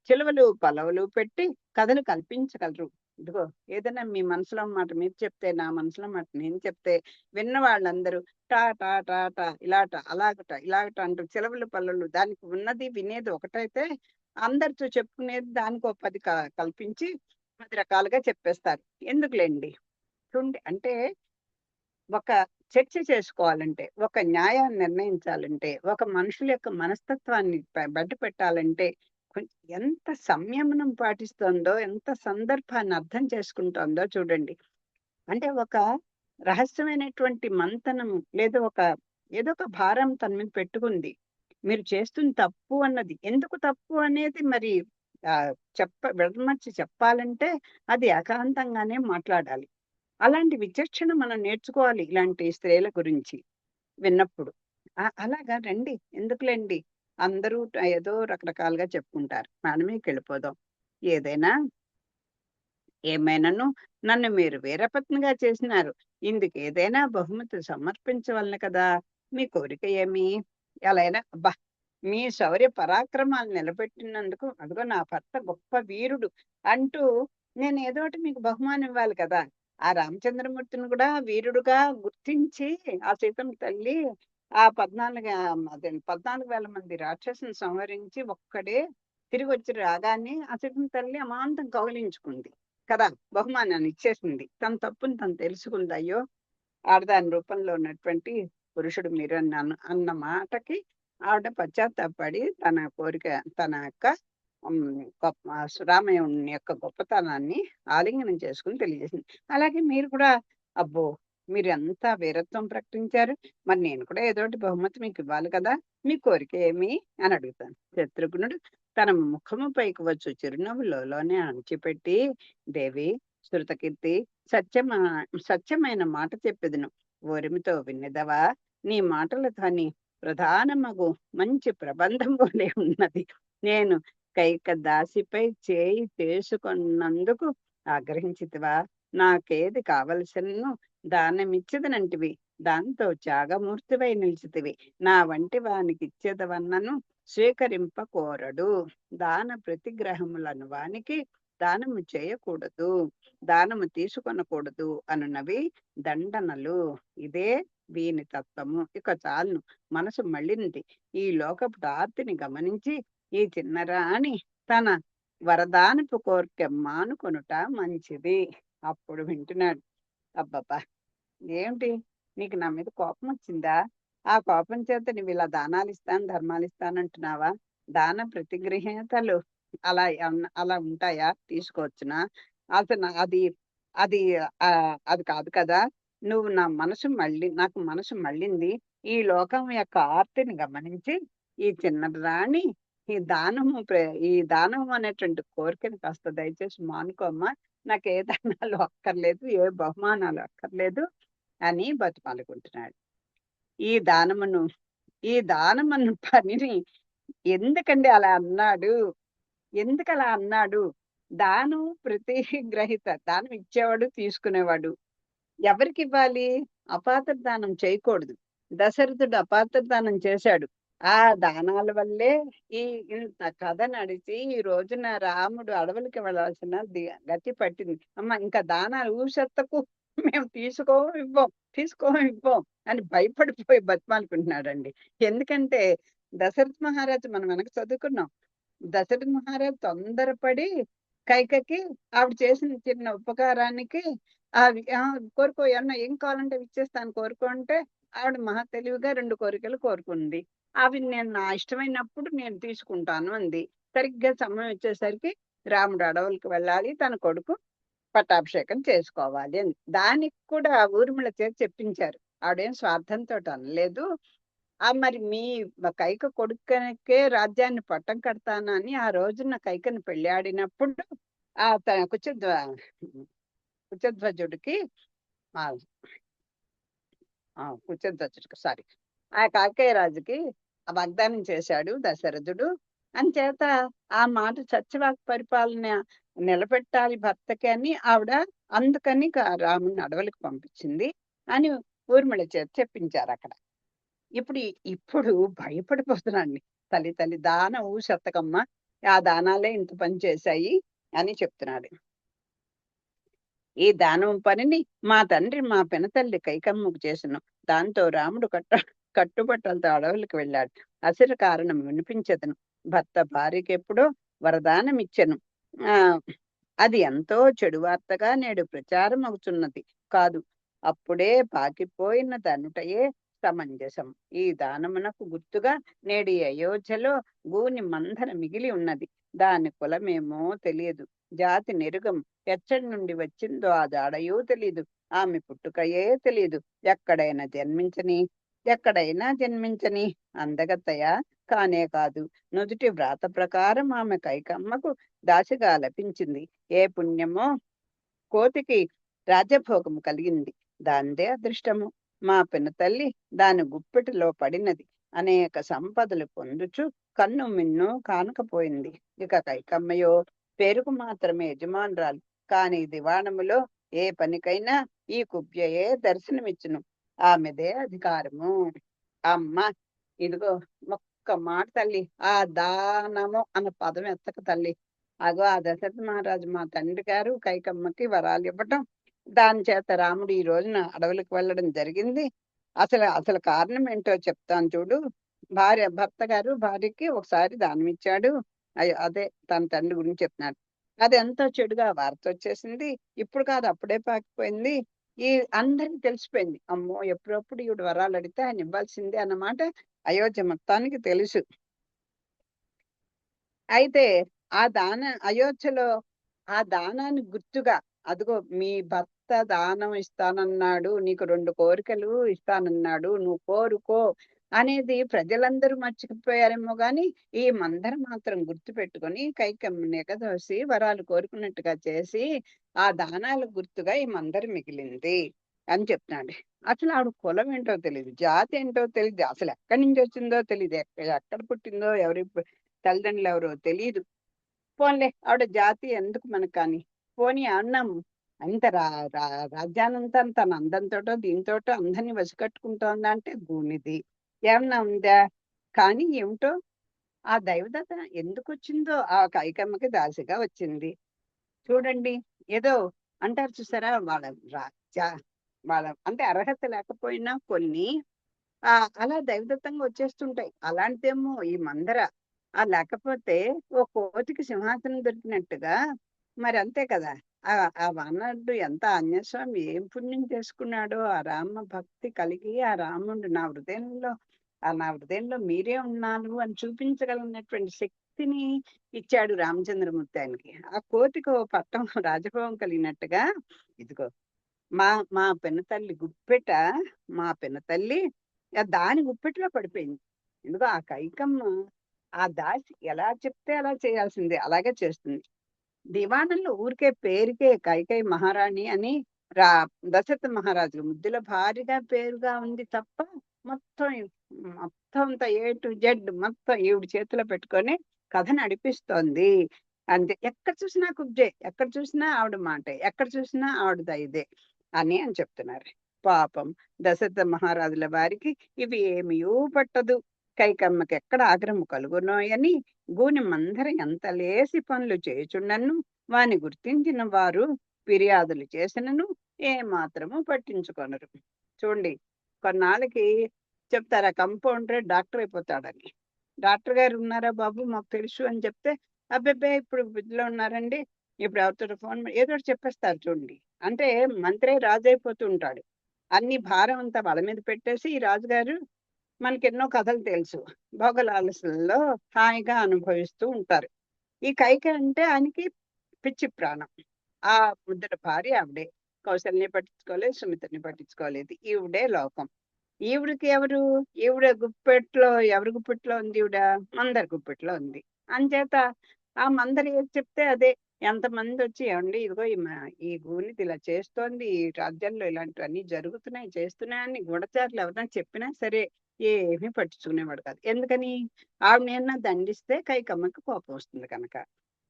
చిలువలు పలవలు పెట్టి కథలు కల్పించగలరు. ఇదిగో ఏదైనా మీ మనసులో మాట మీరు చెప్తే, నా మనసులో మాట నేను చెప్తే విన్న వాళ్ళందరూ టా టా టా టా ఇలాట అలాగట ఇలాగట అంటూ చిలవలు పల్లలు దానికి ఉన్నది వినేది ఒకటైతే అందరితో చెప్పుకునేది దానికి ఒక 10 కల్పించి 10 రకాలుగా చెప్పేస్తారు. ఎందుకులేండి, చూడండి అంటే ఒక చర్చ చేసుకోవాలంటే, ఒక న్యాయాన్ని నిర్ణయించాలంటే, ఒక మనుషుల యొక్క మనస్తత్వాన్ని బయట పెట్టాలంటే ఎంత సంయమనం పాటిస్తోందో, ఎంత సందర్భాన్ని అర్థం చేసుకుంటోందో చూడండి. అంటే ఒక రహస్యమైనటువంటి మంతనము లేదా ఏదో ఒక భారం తన మీద పెట్టుకుంది. మీరు చేస్తుంది తప్పు అన్నది. ఎందుకు తప్పు అనేది మరి విడమర్చి చెప్పాలంటే అది ఏకాంతంగానే మాట్లాడాలి. అలాంటి విచక్షణ మనం నేర్చుకోవాలి ఇలాంటి స్త్రీల గురించి విన్నప్పుడు. అలాగా రండి, ఎందుకులేండి, అందరూ ఏదో రకరకాలుగా చెప్పుకుంటారు. మనమేకెళ్ళిపోదాం. ఏదైనా ఏమైనాను నన్ను మీరు వీరపత్నిగా చేసినారు. ఇందుకేదైనా బహుమతి సమర్పించవలెను కదా. మీ కోరిక ఏమి? ఎలైనా అబ్బా! మీ శౌర్య పరాక్రమాలు నిలబెట్టినందుకు అదిగో నా భర్త గొప్ప వీరుడు అంటూ నేను ఏదోటి మీకు బహుమానం ఇవ్వాలి కదా. ఆ రామచంద్రమూర్తిని కూడా వీరుడుగా గుర్తించి ఆ సీతమ్మ తల్లి ఆ 14,000 మంది రాక్షసుని సంహరించి ఒక్కడే తిరిగి వచ్చి రాగానే ఆ సీతమ్మ తల్లి అమాంతం కౌగిలించుకుంది కదా. బహుమానాన్ని ఇచ్చేసింది. తన తప్పుని తను తెలుసుకుంది. అయ్యో, ఆడదాని రూపంలో ఉన్నటువంటి పురుషుడు మీరు అన్న మాటకి ఆవిడ పశ్చాత్తాపడి తన కోరిక, తన యొక్క గొప్ప రామయ్యుని యొక్క గొప్పతనాన్ని ఆలింగనం చేసుకుని తెలియజేసింది. అలాగే మీరు కూడా అబ్బో, మీరు ఎంత వీరత్వం ప్రకటించారు, మరి నేను కూడా ఏదోటి బహుమతి మీకు ఇవ్వాలి కదా. మీ కోరిక ఏమి అని అడుగుతాను. శత్రుఘ్నుడు తన ముఖము పైకి వచ్చు చిరునవ్వులోనే అణిచిపెట్టి, దేవి శృతకీర్తి, సత్యమా సత్యమైన మాట చెప్పెదను, ఓరిమితో విన్నెదవా. నీ మాటల ధ్వని ప్రధానమగు మంచి ప్రబంధం వలె ఉన్నది. నేను కైక దాసిపై చేయి చేసుకున్నందుకు ఆగ్రహించితివా. నాకేది కావలసినను దానమిచ్చదనంటివి, దాంతో త్యాగమూర్తివై నిలిచితివి. నా వంటి వానికి ఇచ్చేదవన్నను స్వీకరింప కోరడు. దాన ప్రతిగ్రహములను వానికి దానము చేయకూడదు, దానము తీసుకొనకూడదు అనునవి దండనలు. ఇదే వీని తత్వము. ఇక చాలును, మనసు మళ్ళింది. ఈ లోకపు ఆర్తిని గమనించి ఈ చిన్నరాణి తన వరదానపు కోరిక మానుకొనుట మంచిది. అప్పుడు వింటున్నాడు. అబ్బబ్బా, ఏమిటి, నీకు నా మీద కోపం వచ్చిందా? ఆ కోపం చేత నువ్వు ఇలా దానాలు ఇస్తాను ధర్మాలు ఇస్తానంటున్నావా? దాన ప్రతిగృహతలు అలా ఉంటాయా? తీసుకోవచ్చునా? అసలు అది అది అది కాదు కదా. నువ్వు నాకు మనసు మళ్ళింది. ఈ లోకం యొక్క ఆర్తిని గమనించి ఈ చిన్న రాణి ఈ దానము అనేటువంటి కోరికని కాస్త దయచేసి మానుకోమ్మా, నాకు ఏ దానాలు అక్కర్లేదు, ఏ బహుమానాలు అక్కర్లేదు అని బతిమాలుకుంటున్నాడు. ఈ దానమును ఈ దానమన్న పనిని ఎందుకండి అలా అన్నాడు? ఎందుకు అలా అన్నాడు? దానం గ్రహీత, దానం ఇచ్చేవాడు, తీసుకునేవాడు. ఎవరికి ఇవ్వాలి? అపాత్ర దానం చేయకూడదు. దశరథుడు అపాత్ర దానం చేశాడు. ఆ దానాల వల్లే ఈ ఇంత కథ నడిచి ఈ రోజున రాముడు అడవులకి వెళ్ళాల్సిన గతి పట్టింది. అమ్మ ఇంకా దానాలు ఊసెత్తకు, మేము తీసుకోం అని భయపడిపోయి బతిమాలుకుంటున్నాడండి. ఎందుకంటే దశరథ మహారాజు మనం వెనక చదువుకున్నాం. దశరథ మహారాజు తొందరపడి కైకకి ఆవిడ చేసిన చిన్న ఉపకారానికి కోరుకో, ఏమన్నా ఏం కావాలంటే ఇచ్చేస్తాను కోరుకో అంటే ఆవిడ మహా తెలివిగా 2 కోరికలు కోరుకుంది. అవి నేను నా ఇష్టమైనప్పుడు నేను తీసుకుంటాను అంది. సరిగ్గా సమయం వచ్చేసరికి రాముడు అడవులకు వెళ్ళాలి, తన కొడుకు పట్టాభిషేకం చేసుకోవాలి అని. దానికి కూడా ఊర్మిళ చేత చెప్పించారు. ఆవిడేం స్వార్థంతో అనలేదు. మరి మీ కైక కొడుకునికే రాజ్యాన్ని పట్టం కడతానని ఆ రోజున కైకని పెళ్ళాడినప్పుడు ఆ కుచధ్వజుడికి కుచధ్వజుడికి సారీ ఆ కాకేయ రాజుకి వాగ్దానం చేశాడు దశరథుడు. అంచేత ఆ మాట సత్యవాక్ పరిపాలన నిలబెట్టాలి భర్తకి అని ఆవిడ అందుకని రాముని అడవులకు పంపించింది అని ఊర్మిళ చేత చెప్పించారు అక్కడ. ఇప్పుడు భయపడిపోతున్నాండి. తల్లి దానవు శతకమ్మ, ఆ దానాలే ఇంత పని చేశాయి అని చెప్తున్నాడు. ఈ దానం పనిని మా తండ్రి మా పెనతల్లి కైకమ్మకు చేసెను. దాంతో రాముడు కట్టుబట్టలతో అడవులకు వెళ్ళాడు. అసలు కారణం వినిపించదను. భర్త భార్యకి ఎప్పుడో వరదానం ఇచ్చెను. అది ఎంతో చెడు వార్తగా నేడు ప్రచారం అవుతున్నది కాదు. అప్పుడే పాకిపోయిన దనుటయే సమంజసం. ఈ దానమునకు గుర్తుగా నేడు అయోధ్యలో గూని మందర మిగిలి ఉన్నది. దాని కులమేమో తెలియదు, జాతి నెరుగం, ఎచ్చడి నుండి వచ్చిందో ఆ జాడయో తెలీదు, ఆమె పుట్టుకయే తెలీదు. ఎక్కడైనా జన్మించని అందగత్తయ కానే కాదు. నుదుటి వ్రాత ప్రకారం ఆమె కైకమ్మకు దాసిగా లభించింది. ఏ పుణ్యమో కోతికి రాజ్యభోగము కలిగింది, దాందే అదృష్టము. మా పినతల్లి దాని గుప్పెటిలో పడినది. అనేక సంపదలు పొందుచు కన్ను మిన్ను కానకపోయింది. ఇక కైకమ్మయో పేరుకు మాత్రమే యజమానురాలు, కాని దివాణములో ఏ పనికైనా ఈ కుబ్యయే దర్శనమిచ్చును. ఆమెదే అధికారము. అమ్మ ఇదిగో ఒక్క మాట తల్లి, ఆ దానము అన్న పదం ఎత్తక తల్లి. అగో ఆ దశరథ మహారాజు మా తండ్రి గారు కైకమ్మకి వరాలు ఇవ్వటం, దాని చేత రాముడు ఈ రోజున అడవులకు వెళ్ళడం జరిగింది. అసలు కారణం ఏంటో చెప్తాను చూడు. భర్త గారు భార్యకి ఒకసారి దానం ఇచ్చాడు. అదే తన తండ్రి గురించి చెప్తున్నాడు. అది ఎంతో చెడుగా వార్త వచ్చేసింది. ఇప్పుడు కాదు, అప్పుడే పాకిపోయింది. ఈ అందరికి తెలిసిపోయింది. అమ్మో ఎప్పుడప్పుడు ఈవిడ వరాలు అడిగితే ఆయన ఇవ్వాల్సిందే అన్నమాట అయోధ్య మొత్తానికి తెలుసు. అయితే అయోధ్యలో ఆ దానానికి గుర్తుగా అదిగో మీ భర్త దానం ఇస్తానన్నాడు, నీకు 2 కోరికలు ఇస్తానన్నాడు, నువ్వు కోరుకో అనేది ప్రజలందరూ మర్చిపోయారేమో గాని ఈ మందర మాత్రం గుర్తు పెట్టుకొని కైకమ్మని ఎగదోసి వరాలు కోరుకున్నట్టుగా చేసి ఆ దానాలకు గుర్తుగా ఈ మందర మిగిలింది అని చెప్తున్నాడు. అసలు ఆవిడ కులం ఏంటో తెలియదు, జాతి ఏంటో తెలియదు, అసలు ఎక్కడి నుంచి వచ్చిందో తెలియదు, ఎక్కడ పుట్టిందో, ఎవరి తల్లిదండ్రులు ఎవరో తెలియదు. పోన్లే, ఆవిడ జాతి ఎందుకు మనకు కానీ. పోనీ అన్నం అంత రాజ్యానంతా తన అందంతోటో దీంతోటో అందరినీ వసికట్టుకుంటోందా అంటే గూనిది ఏమన్నా ఉందా? కానీ ఏమిటో ఆ దైవదత్త ఎందుకు వచ్చిందో ఆ కైకమ్మకి దాసిగా వచ్చింది. చూడండి, ఏదో అంటారు చూసారా, వాళ్ళ అంటే అర్హత లేకపోయినా కొన్ని అలా దైవదత్తంగా వచ్చేస్తుంటాయి. అలాంటిదేమో ఈ మందర లేకపోతే ఓ కోతికి సింహాసనం దొరికినట్టుగా మరి అంతే కదా. ఆ వానరుడు ఎంత అన్యస్వామి ఏం పుణ్యం చేసుకున్నాడో, ఆ రామ భక్తి కలిగి ఆ రాముడు నా హృదయంలో మీరే ఉన్నాను అని చూపించగలిగినటువంటి శక్తిని ఇచ్చాడు రామచంద్రమూర్తి ఆయనకి. ఆ కోతికి ఓ పట్టం రాజభోగం కలిగినట్టుగా ఇదిగో మా మా పినతల్లి దాని గుప్పెట్లో పడిపోయింది. ఎందుకో ఆ కైకమ్మ ఆ దాసి ఎలా చెప్తే అలా చేయాల్సిందే, అలాగే చేస్తుంది. దివాణంలో ఊరికే పేరుకే కైకేయి మహారాణి అని రా దశరథ మహారాజు ముద్దుల భార్యగా పేరుగా ఉంది తప్ప మొత్తం మొత్తం అంతా ఏ టు జెడ్ మొత్తం ఈవిడ చేతిలో పెట్టుకొని కథ నడిపిస్తోంది. అంతే, ఎక్కడ చూసినా కుబ్జే, ఎక్కడ చూసినా ఆవిడ మాటే, ఎక్కడ చూసినా ఆవిడ ఇదే అని చెప్తున్నారు. పాపం దశరథ మహారాజుల వారికి ఇవి ఏమీయూ పట్టదు. కైకమ్మకి ఎక్కడ ఆగ్రహం కలుగునోయని గూని మందర ఎంత లేసి పనులు చేయుచుండను వాని గుర్తించిన వారు ఫిర్యాదులు చేసినను ఏ మాత్రము పట్టించుకొనరు. చూడండి, కొన్నాళ్ళకి చెప్తారా కంపౌండర్ డాక్టర్ అయిపోతాడని. డాక్టర్ గారు ఉన్నారా బాబు మాకు తెలుసు అని చెప్తే, అబ్బెబ్బే ఇప్పుడు బిడ్డలో ఉన్నారండి, ఇప్పుడు ఎవరితో ఫోన్ ఏదో ఒకటి చెప్పేస్తారు. చూడండి, అంటే మంత్రే రాజు అయిపోతూ ఉంటాడు. అన్ని భారం అంతా వాళ్ళ మీద పెట్టేసి ఈ రాజుగారు మనకెన్నో కథలు తెలుసు, భోగలాలసల్లో హాయిగా అనుభవిస్తూ ఉంటారు. ఈ కైకేయి అంటే ఆయనకి పిచ్చి ప్రాణం. ఆ ముద్దుల భార్య ఆవిడే. కౌసల్యని పట్టించుకోలేదు, సుమిత్రని పట్టించుకోలేదు. ఈవిడే లోకం. ఈవిడికి ఎవరు? ఈవిడ గుప్పెట్లో ఎవరి గుప్పెట్లో ఉంది ఈవిడ? మందరి గుప్పెట్లో ఉంది. అంచేత ఆ మందరి ఏది చెప్తే అదే. ఎంతమంది వచ్చి ఏమండి ఇదిగో ఈ గూనిది ఇలా చేస్తోంది, ఈ రాజ్యంలో ఇలాంటివన్నీ జరుగుతున్నాయి, చేస్తున్నాయని గూఢచారులు ఎవరైనా చెప్పినా సరే ఏమీ పట్టించుకునేవాడు కాదు. ఎందుకని? ఆవిడని ఏమన్నా దండిస్తే కైకమ్మకి కోపం వస్తుంది కనుక.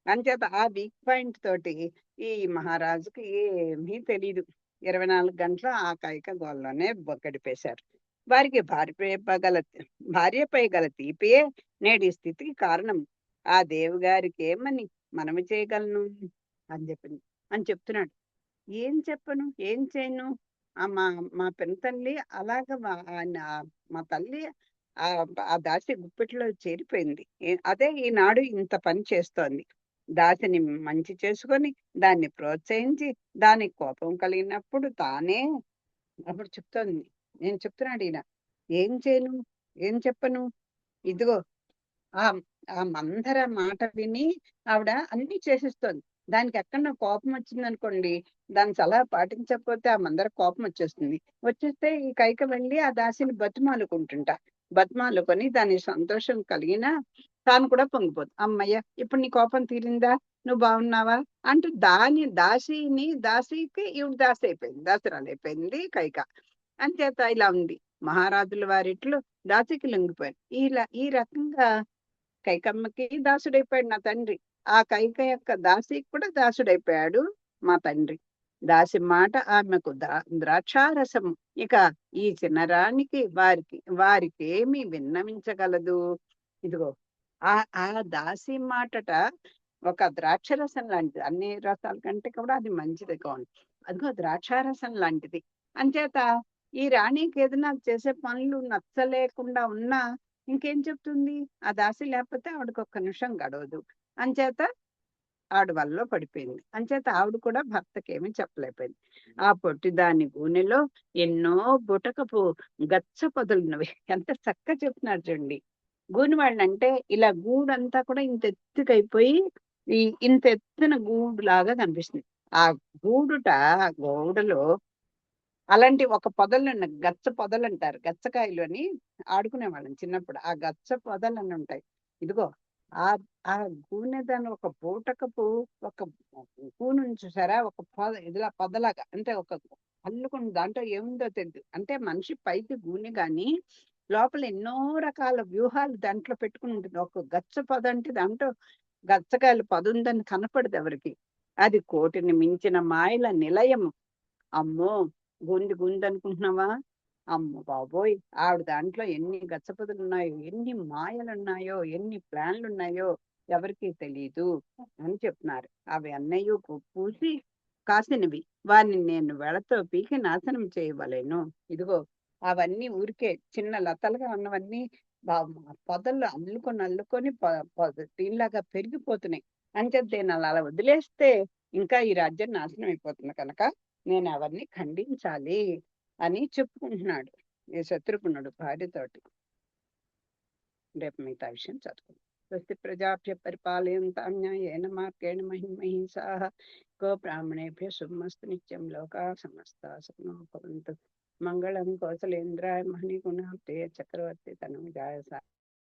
అంచేత ఆ వీక్ పాయింట్ తోటి ఈ మహారాజుకి ఏమీ తెలీదు. 24 గంటలు ఆ కైక గోలలోనే గడిపేశారు. వారికి భార్యపై గల తీపియే నేటి స్థితికి కారణం. ఆ దేవుగారికి ఏమని మనవి చేయగలను అని చెప్తున్నాడు. ఏం చెప్పను, ఏం చేయను? మా మా పెనతల్లి అలాగ మా తల్లి ఆ ఆ దాసి గుప్పిట్లో చేరిపోయింది. అదే ఈనాడు ఇంత పని చేస్తోంది. దాసిని మంచి చేసుకొని దాన్ని ప్రోత్సహించి దానికి కోపం కలిగినప్పుడు తానే అప్పుడు చెప్తోంది. నేను చెప్తున్నాడు ఈయన, ఏం చేయను, ఏం చెప్పను? ఇదిగో ఆ ఆ మందర మాట విని ఆవిడ అన్ని చేసేస్తోంది. దానికి ఎక్కడన్నా కోపం వచ్చిందనుకోండి, దాని సలహా పాటించకపోతే ఆ మందర కోపం వచ్చేస్తుంది. వచ్చేస్తే ఈ కైక వెళ్ళి ఆ దాసిని బతిమాలుకుంటుంటా. బతిమాలుకొని దాని సంతోషం కలిగినా తాను కూడా పొంగిపోతుంది. అమ్మయ్య ఇప్పుడు నీ కోపం తీరిందా, నువ్వు బాగున్నావా అంటూ దాసికి ఈవిడ దాసి అయిపోయింది, దాసరాలు అయిపోయింది కైక. అంచేత ఇలా ఉంది. మహారాజుల వారిట్లు దాసికి లొంగిపోయారు. ఈ రకంగా కైకమ్మకి దాసుడైపోయాడు నా తండ్రి. ఆ కైక యొక్క దాసికి కూడా దాసుడైపోయాడు మా తండ్రి. దాసి మాట ఆమెకు ద్రాక్షారసము. ఇక ఈ చిన్నరానికి వారికి ఏమి విన్నవించగలదు? ఇదిగో ఆ ఆ దాసి మాటట ఒక ద్రాక్షరసం లాంటిది. అన్ని రసాల కంటే కూడా అది మంచిది కాదు. అదిగో ద్రాక్షారసం లాంటిది. అంచేత ఈ రాణికి ఏదైనా చేసే పనులు నచ్చలేకుండా ఉన్నా ఇంకేం చెప్తుంది? ఆ దాసి లేకపోతే ఆవిడకి ఒక్క నిమిషం గడవదు. అంచేత ఆవిడ వల్ల పడిపోయింది. అంచేత ఆవిడ కూడా భర్తకి ఏమీ చెప్పలేకపోయింది. ఆ పొట్టి దాని గూనెలో ఎన్నో బుటకపు గచ్చ పొదలున్నవి. ఎంత చక్కగా చెప్తున్నారు చూడండి. గూని వాళ్ళంటే ఇలా గూడంతా కూడా ఇంత ఎత్తుకైపోయి ఇంత ఎత్తున గూడు లాగా కనిపిస్తుంది. ఆ గూడుట గోడలో అలాంటి ఒక పొదలున్న గచ్చ పొదలు అంటారు. గచ్చకాయలు అని ఆడుకునే వాళ్ళం చిన్నప్పుడు. ఆ గచ్చ పొదలు అని ఉంటాయి. ఇదిగో ఆ ఆ గూనె దాని ఒక బూటకపు ఒక గూను చూసారా? ఒక పొద ఇదిలా పొదలాగా అంటే ఒక అల్లుకుని దాంట్లో ఏముందో తెలియదు. అంటే మనిషి పైకి గూనె గాని లోపల ఎన్నో రకాల వ్యూహాలు దాంట్లో పెట్టుకుని ఉంటుంది. ఒక గచ్చ పొద అంటే దాంట్లో గచ్చకాయలు పొద ఉందని కనపడదు ఎవరికి. అది కోటిని మించిన మాయల నిలయము. అమ్మో! గుందనుకుంటున్నావా? అమ్మ బాబోయ్! ఆవిడ దాంట్లో ఎన్ని గచ్చపొదలున్నాయో, ఎన్ని మాయలున్నాయో, ఎన్ని ప్లాన్లున్నాయో ఎవరికీ తెలీదు అని చెప్తున్నారు. అవి అన్నయ్య పూసి కాసినవి. వారిని నేను వెడతో పీకి నాశనం చేయవలెను. ఇదిగో అవన్నీ ఊరికే చిన్న లతలుగా ఉన్నవన్నీ పొదల్లో అల్లుకొని దీనిలాగా పెరిగిపోతున్నాయి. అంచేత దీన్ని అలా వదిలేస్తే ఇంకా ఈ రాజ్యం నాశనం అయిపోతుంది కనుక నేను అవన్నీ ఖండించాలి అని చెప్పుకుంటున్నాడు ఈ శత్రుఘ్నుడు భార్యతోటి. రేపు మిగతా విషయం చదువుకుందాం. స్వస్తి ప్రజాభ్య పరిపాలయంతాం న్యాయేన మార్గేణ మహిమహింసాః గో బ్రాహ్మణేభ్యः శుభమస్తు నిత్యం లోకాः సమస్తాः సుఖినో భవంతు. మంగళం కౌసలేంద్రాయ మహనీగుణాబ్ధే చక్రవర్తి తనూజాయ